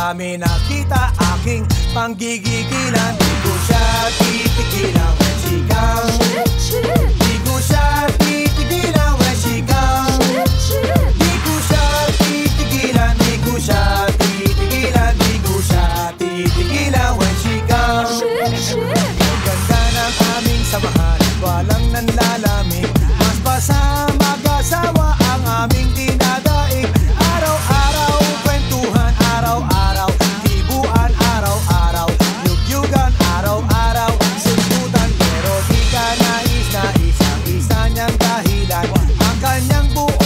kami nakita, aking panggigigilan. Di ko siya titigilan when she comes. Di ko siya titigilan when she comes. Di ko siya titigilan, di ko siya titigilan, di ko siya titigilan when she comes. Ang ganda ng aming samahan, walang nanlalamig. Mas basa mag-asawa ang aming dinadaig. Araw-araw kwentuhan, araw-araw tibuan, araw-araw yugyugan, araw-araw suntutan. Pero di ka nais na isang-isa niyang dahilan ang kanyang buo